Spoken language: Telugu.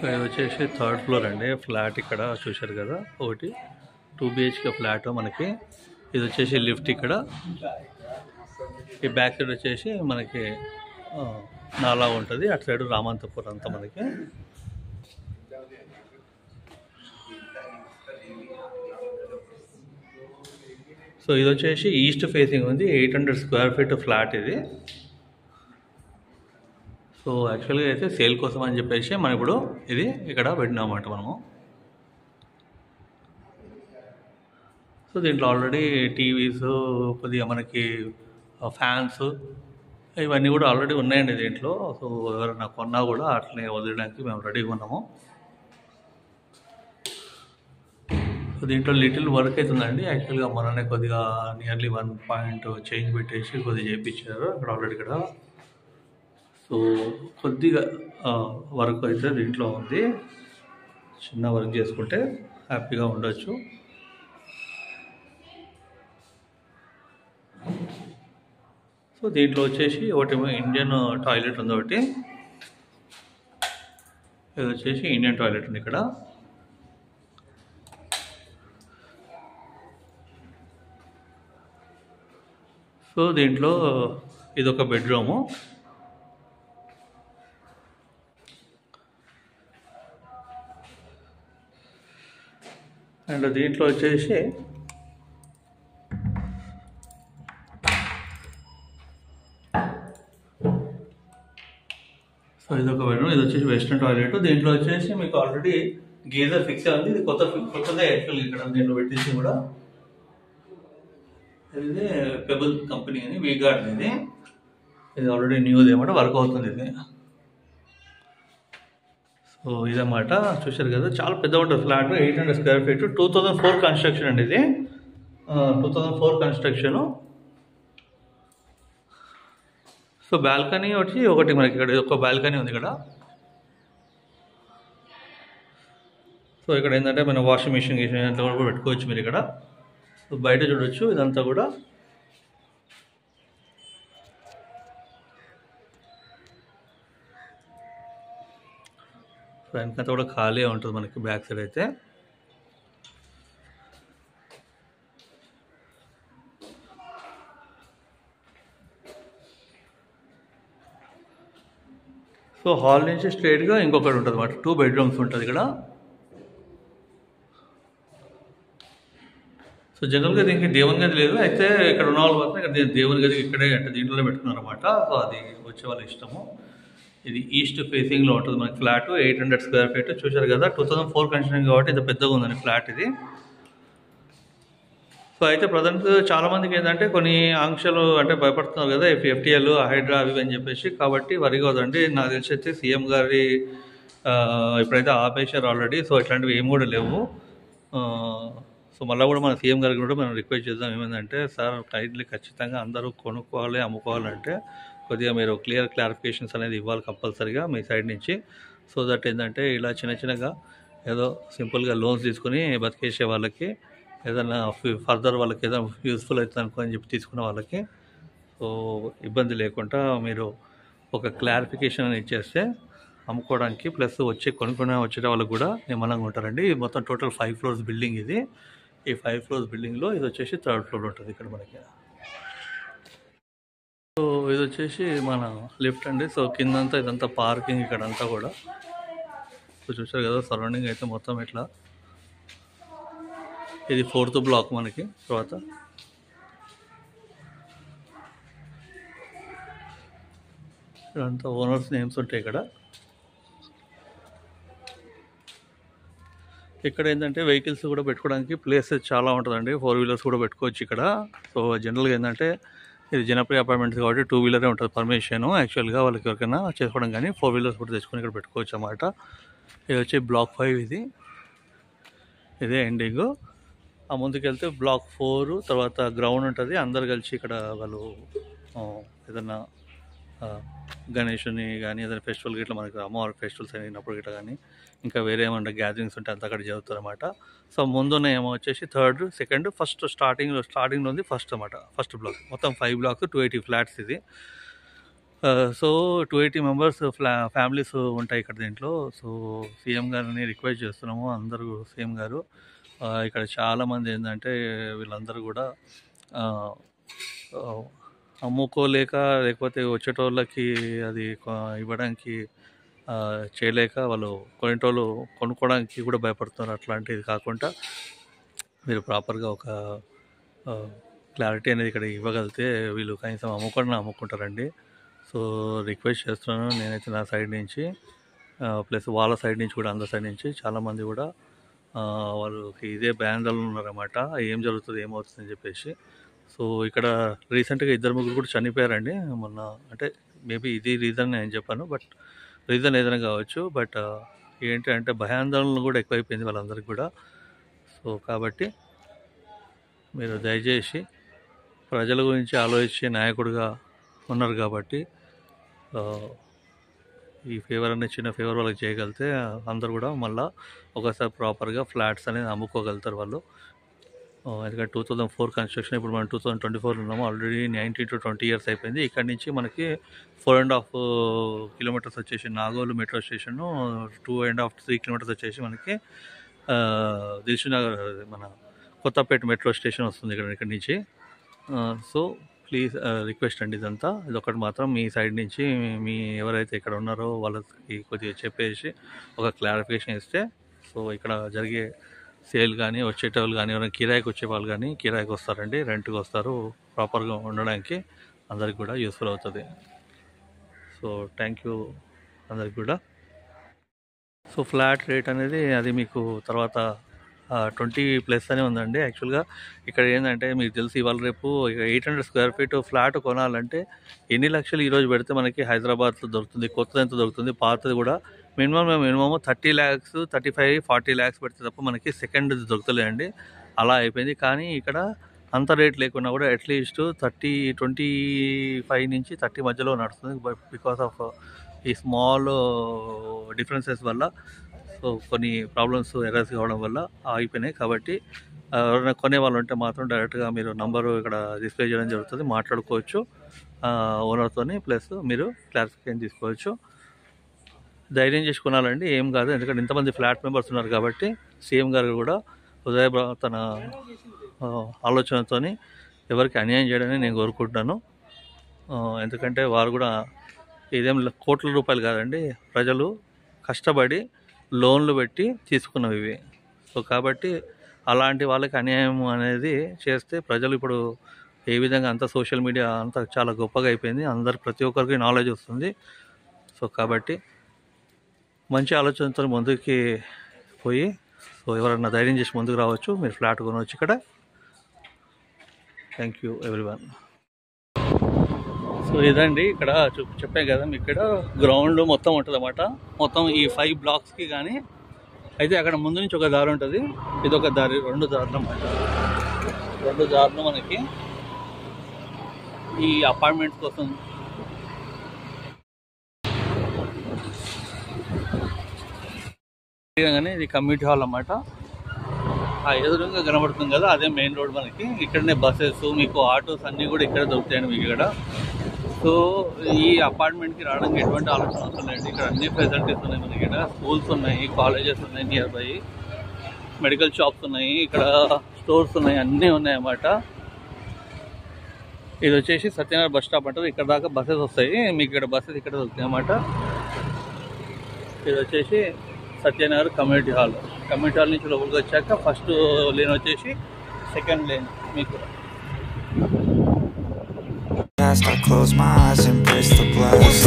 ఇది వచ్చేసి థర్డ్ ఫ్లోర్ అండి. ఫ్లాట్ ఇక్కడ చూశారు కదా, ఒకటి 2 BHK ఫ్లాట్ మనకి. ఇది వచ్చేసి లిఫ్ట్ ఇక్కడ. ఈ బ్యాక్ సైడ్ వచ్చేసి మనకి నాలా ఉంటుంది, అటు సైడ్ రామంతపూర్ అంతా మనకి. సో ఇది వచ్చేసి ఈస్ట్ ఫేసింగ్ ఉంది, 800 స్క్వేర్ ఫీట్ ఫ్లాట్ ఇది. సో యాక్చువల్గా అయితే సేల్ కోసం అని చెప్పేసి మనం ఇప్పుడు ఇది ఇక్కడ పెట్టినామన్నమాట మనము. సో దీంట్లో ఆల్రెడీ టీవీస్, కొద్దిగా మనకి ఫ్యాన్స్ ఇవన్నీ కూడా ఆల్రెడీ ఉన్నాయండి దీంట్లో. సో ఎవరైనా కొన్నా కూడా అట్లనే వదిలేయడానికి మేము రెడీగా ఉన్నాము. సో దీంట్లో లిటిల్ వర్క్ అవుతుందండి. యాక్చువల్గా మననే కొద్దిగా నియర్లీ 1 పాయింట్ చేంజ్ పెట్టేసి కొద్దిగా చేయించారు అక్కడ ఆల్రెడీ ఇక్కడ. సో కొద్దిగా వర్క్ అయితే దీంట్లో ఉంది, చిన్న వర్క్ చేసుకుంటే హ్యాపీగా ఉండొచ్చు. సో దీంట్లో వచ్చేసి ఒకటి ఇండియన్ టాయిలెట్ ఉంది, ఒకటి ఇది వచ్చేసి ఇండియన్ టాయిలెట్ ఉంది ఇక్కడ. సో దీంట్లో ఇదొక బెడ్రూము. అండ్ దీంట్లో వచ్చేసి సో ఇదొక బెడ్రూమ్. ఇది వచ్చేసి వెస్ట్రన్ టాయిలెట్. దీంట్లో వచ్చేసి మీకు ఆల్రెడీ గీజర్ ఫిక్స్ అయింది. ఇది కొత్తదే యాక్చువల్గా ఇక్కడ దీంట్లో పెట్టేసి కూడా. ఇది పెబుల్ కంపెనీ అని, వీగార్డ్ ఇది ఆల్రెడీ న్యూది అన్నమాట, వర్క్ అవుతుంది ఇది. సో ఇదన్నమాట, చూశారు కదా, చాలా పెద్ద ఉంటుంది ఫ్లాట్, 800 స్క్వేర్ ఫీట్, 2004 కన్స్ట్రక్షన్ అండి ఇది. 2004 కన్స్ట్రక్షను. సో బాల్కనీ ఒకటి మనకి ఇక్కడ ఒక బాల్కనీ ఉంది ఇక్కడ. సో ఇక్కడ ఏంటంటే మన వాషింగ్ మిషన్ అంతా కూడా పెట్టుకోవచ్చు మీరు ఇక్కడ. సో బయట చూడొచ్చు ఇదంతా కూడా. సో వెనకంతా కూడా ఖాళీ ఉంటుంది మనకి బ్యాక్ సైడ్ అయితే. సో హాల్ నుంచి స్ట్రైట్గా ఇంకొకటి ఉంటుంది అన్నమాట, 2 బెడ్రూమ్స్ ఉంటుంది ఇక్కడ. సో జనరల్గా దీనికి దేవుని గది లేదు, అయితే ఇక్కడ ఉన్న వాళ్ళు మాత్రం ఇక్కడ దేవుని గది ఇక్కడే అంటే దీంట్లోనే పెట్టుకున్నారు అనమాట. సో అది వచ్చే వాళ్ళ ఇష్టము. ఇది ఈస్ట్ ఫేసింగ్లో ఉంటుంది మనకి ఫ్లాట్, 800 స్క్వేర్ ఫీట్. చూశారు కదా, 2004 కన్స్ట్రక్షన్ కాబట్టి ఇది పెద్దగా ఉందండి ఫ్లాట్ ఇది. సో అయితే ప్రజెంట్ చాలామందికి ఏంటంటే కొన్ని ఆంక్షలు అంటే భయపడుతున్నారు కదా, FTL, హైడ్రా అవి అని చెప్పేసి. కాబట్టి వరి కాదండి, నాకు తెలిసి అయితే సీఎం గారి ఇప్పుడైతే ఆపేశారు ఆల్రెడీ. సో ఇట్లాంటివి ఏమి కూడా లేవు. సో మళ్ళీ కూడా మన సీఎం గారికి కూడా మనం రిక్వెస్ట్ చేద్దాం, ఏమైందంటే సార్ టైటిల్ ఖచ్చితంగా అందరూ కొనుక్కోవాలి, అమ్ముకోవాలంటే కొద్దిగా మీరు క్లారిఫికేషన్స్ అనేది ఇవ్వాలి కంపల్సరీగా మీ సైడ్ నుంచి. సో దట్ ఏంటంటే ఇలా చిన్నగా ఏదో సింపుల్గా లోన్స్ తీసుకుని బతికేసే వాళ్ళకి, ఏదైనా ఫర్దర్ వాళ్ళకి ఏదైనా యూస్ఫుల్ అవుతుంది అనుకోని చెప్పి తీసుకున్న వాళ్ళకి సో ఇబ్బంది లేకుండా మీరు ఒక క్లారిఫికేషన్ అని ఇచ్చేస్తే అమ్ముకోవడానికి ప్లస్ కొనుక్కునే వచ్చే వాళ్ళకి కూడా నిమ్మలంగా ఉంటారండి. ఇది మొత్తం టోటల్ 5 ఫ్లోర్స్ బిల్డింగ్ ఇది. ఈ 5 ఫ్లోర్స్ బిల్డింగ్లో ఇది వచ్చేసి 3rd ఫ్లోర్ ఉంటుంది ఇక్కడ మనకి. సో ఇది వచ్చేసి మన లిఫ్ట్ అండి. సో కిందంతా ఇదంతా పార్కింగ్ ఇక్కడంతా కూడా. సో చూసారు కదా, సరౌండింగ్ అయితే మొత్తం ఇట్లా. ఇది 4th బ్లాక్ మనకి. తర్వాత ఇదంతా ఓనర్స్ నేమ్స్ ఉంటాయి ఇక్కడ. ఇక్కడ ఏంటంటే వెహికల్స్ కూడా పెట్టుకోవడానికి ప్లేసెస్ చాలా ఉంటుందండి. 4 వీలర్స్ కూడా పెట్టుకోవచ్చు ఇక్కడ. సో జనరల్గా ఏంటంటే ఇది జనప్రియ అపార్ట్మెంట్స్ కాబట్టి 2 వీలరే ఉంటుంది పర్మిషన్. యాక్చువల్గా వాళ్ళకి ఎవరికైనా చేసుకోవడం కానీ 4 వీలర్స్ కూడా తెచ్చుకొని ఇక్కడ పెట్టుకోవచ్చు అన్నమాట. ఇది వచ్చి బ్లాక్ 5 ఇది. ఇదే ఎండింగ్. ఆ ముందుకెళ్తే బ్లాక్ 4, తర్వాత గ్రౌండ్ ఉంటుంది. అందరు కలిసి ఇక్కడ వాళ్ళు ఏదన్నా గణేషుని కానీ ఏదైనా ఫెస్టివల్ గిట్లా మనకి అమ్మవారి ఫెస్టివల్స్ అయినప్పుడు గిట్లా కానీ ఇంకా వేరే ఏమన్నా గ్యాదరింగ్స్ ఉంటే అంతా అక్కడ జరుగుతుంది అనమాట. సో ముందున్న ఏమో వచ్చేసి 3rd, 2nd, ఫస్ట్ స్టార్టింగ్లో ఉంది ఫస్ట్ అనమాట. ఫస్ట్ బ్లాక్ మొత్తం 5 బ్లాక్స్, 280 ఫ్లాట్స్ ఇది. సో 280 మెంబర్స్ ఫ్యామిలీస్ ఉంటాయి ఇక్కడ దీంట్లో. సో సీఎం గారిని రిక్వెస్ట్ చేస్తున్నాము, అందరూ సీఎం గారు ఇక్కడ చాలామంది ఏంటంటే వీళ్ళందరూ కూడా ఆ, ఆ, అమ్ముకోలేక లేకపోతే వచ్చేటోళ్ళకి అది ఇవ్వడానికి చేయలేక వాళ్ళు కొనేటోళ్ళు కొనుక్కోవడానికి కూడా భయపడుతున్నారు. అట్లాంటిది కాకుండా మీరు ప్రాపర్గా ఒక క్లారిటీ అనేది ఇక్కడ ఇవ్వగలిగితే వీళ్ళు కనీసం అమ్ముకుంటారండి. సో రిక్వెస్ట్ చేస్తున్నాను నేనైతే నా సైడ్ నుంచి, ప్లస్ వాళ్ళ సైడ్ నుంచి కూడా, అందరి సైడ్ నుంచి చాలామంది కూడా వాళ్ళకి ఇదే బ్యాండ్లలో ఉన్నారన్నమాట. ఏం జరుగుతుంది ఏమవుతుంది అని చెప్పేసి. సో ఇక్కడ రీసెంట్గా 2-3 కూడా చనిపోయారండి మొన్న. అంటే మేబీ ఇది రీజన్ నేను చెప్పాను, బట్ రీజన్ ఏదైనా కావచ్చు. బట్ ఏంటి అంటే భయాందోళనలు కూడా ఎక్కువైపోయింది వాళ్ళందరికీ కూడా. సో కాబట్టి మీరు దయచేసి ప్రజల గురించి ఆలోచించే నాయకుడిగా ఉన్నారు కాబట్టి ఈ ఫేవర్ అనేది చిన్న ఫేవర్ వాళ్ళకి చేయగలిగితే అందరు కూడా మళ్ళీ ఒకసారి ప్రాపర్గా ఫ్లాట్స్ అనేది అమ్ముకోగలుగుతారు వాళ్ళు. ఎందుకంటే 2004 కన్స్ట్రక్షన్, ఇప్పుడు మనం 2024 ఉన్నాము. ఆల్రెడీ 19 to 20 years అయిపోయింది. ఇక్కడ నుంచి మనకి 4.5 kilometers వచ్చేసి నాగోలు మెట్రో స్టేషన్, 2.5-3 kilometers వచ్చేసి మనకి దిల్సుఖ్నగర్ మన కొత్తపేట మెట్రో స్టేషన్ వస్తుంది ఇక్కడ నుంచి. సో ప్లీజ్ రిక్వెస్ట్ అండి ఇదంతా. ఇదొకటి మాత్రం మీ సైడ్ నుంచి మీ ఎవరైతే ఇక్కడ ఉన్నారో వాళ్ళకి కొద్దిగా చెప్పేసి ఒక క్లారిఫికేషన్ ఇస్తే, సో ఇక్కడ జరిగే సేల్ కానీ వచ్చేటోళ్ళు కానీ ఎవరైనా కిరాయికి వచ్చే వాళ్ళు కానీ కిరాయికి వస్తారండి, రెంట్కి వస్తారు. ప్రాపర్గా ఉండడానికి అందరికి కూడా యూస్ఫుల్ అవుతుంది. సో థ్యాంక్ యూ అందరికి కూడా. సో ఫ్లాట్ రేట్ అనేది అది మీకు తర్వాత 20+ అనే ఉందండి. యాక్చువల్గా ఇక్కడ ఏంటంటే మీకు తెలిసి ఇవాళ రేపు 800 square feet ఫ్లాట్ కొనాలంటే ఎన్ని లక్షలు ఈరోజు పెడితే మనకి హైదరాబాద్లో దొరుకుతుంది, కొత్తది ఎంత దొరుకుతుంది, పాతది కూడా మినిమం 30 lakhs, 35-40 lakhs పెడితే తప్ప మనకి సెకండ్ దొరుకుతలేదండి. అలా అయిపోయింది. కానీ ఇక్కడ అంత రేట్ లేకున్నా కూడా అట్లీస్ట్ 25 నుంచి 30 మధ్యలో నడుస్తుంది. బట్ బికాస్ ఆఫ్ ఈ స్మాల్ డిఫరెన్సెస్ వల్ల, సో కొన్ని ప్రాబ్లమ్స్ ఎర్రర్స్ కావడం వల్ల ఆగిపోయినాయి. కాబట్టి ఎవరైనా కొనే వాళ్ళు ఉంటే మాత్రం డైరెక్ట్గా మీరు నంబరు ఇక్కడ డిస్ప్లే చేయడం జరుగుతుంది, మాట్లాడుకోవచ్చు ఓనర్తో, ప్లస్ మీరు క్లారిఫికేషన్ తీసుకోవచ్చు. ధైర్యం చేసి కొనాలండి, ఏం కాదు. ఎందుకంటే ఇంతమంది ఫ్లాట్ మెంబర్స్ ఉన్నారు కాబట్టి సీఎం గారు కూడా తన ఆలోచనతో ఎవరికి అన్యాయం చేయడాన్ని నేను కోరుకుంటున్నాను. ఎందుకంటే వారు కూడా ఇదేం కోట్ల రూపాయలు కాదండి, ప్రజలు కష్టపడి లోన్లు పెట్టి తీసుకున్నవి ఇవి. సో కాబట్టి అలాంటి వాళ్ళకి అన్యాయం అనేది చేస్తే ప్రజలు ఇప్పుడు ఏ విధంగా అంత సోషల్ మీడియా అంతా చాలా గొప్పగా అయిపోయింది, ప్రతి ఒక్కరికి నాలెడ్జ్ వస్తుంది. సో కాబట్టి మంచి ఆలోచనతో ముందుకి పోయి, సో ఎవరన్నా ధైర్యం చేసి ముందుకు రావచ్చు, మీరు ఫ్లాట్ కొనవచ్చు ఇక్కడ. Thank you everyone. సో ఇదండి ఇక్కడ చెప్పాను కదా మీకు, ఇక్కడ గ్రౌండ్ మొత్తం ఉంటుంది అన్నమాట. మొత్తం ఈ 5 blocks కానీ అయితే అక్కడ ముందు నుంచి ఒక దారి ఉంటుంది, ఇదొక దారి, 2 దారులు అన్నమాట. 2 దారులు మనకి ఈ అపార్ట్మెంట్స్ కోసం. కానీ ఇది కమ్యూనిటీ హాల్ అన్నమాట. ఆ ఎదురుగా కనబడుతుంది కదా, అదే మెయిన్ రోడ్ మనకి. ఇక్కడనే బస్సెస్, మీకు ఆటోస్ అన్నీ కూడా ఇక్కడ దొరుకుతాయండి మీకు ఇక్కడ. సో ఈ అపార్ట్మెంట్కి రావడానికి ఎటువంటి ఆలోచన అవసరం లేదండి. ఇక్కడ అన్ని ఫెసిలిటీస్ ఉన్నాయి మనకి. ఇక్కడ స్కూల్స్ ఉన్నాయి, కాలేజెస్ ఉన్నాయి, నియర్ బై మెడికల్ షాప్స్ ఉన్నాయి, ఇక్కడ స్టోర్స్ ఉన్నాయి, అన్నీ ఉన్నాయి అన్నమాట. ఇది వచ్చేసి సత్యనగర్ బస్ స్టాప్ అంటారు. ఇక్కడ దాకా బస్సెస్ వస్తాయి మీకు, ఇక్కడ బస్సెస్ ఇక్కడ దొరుకుతాయి అన్నమాట. ఇది వచ్చేసి Satyanagar community hall. Community hall నుంచి లోపలికి వచ్చాక ఫస్ట్ లేన్ వచ్చేసి సెకండ్ లేన్ మీకు. I close my eyes, embrace the blast.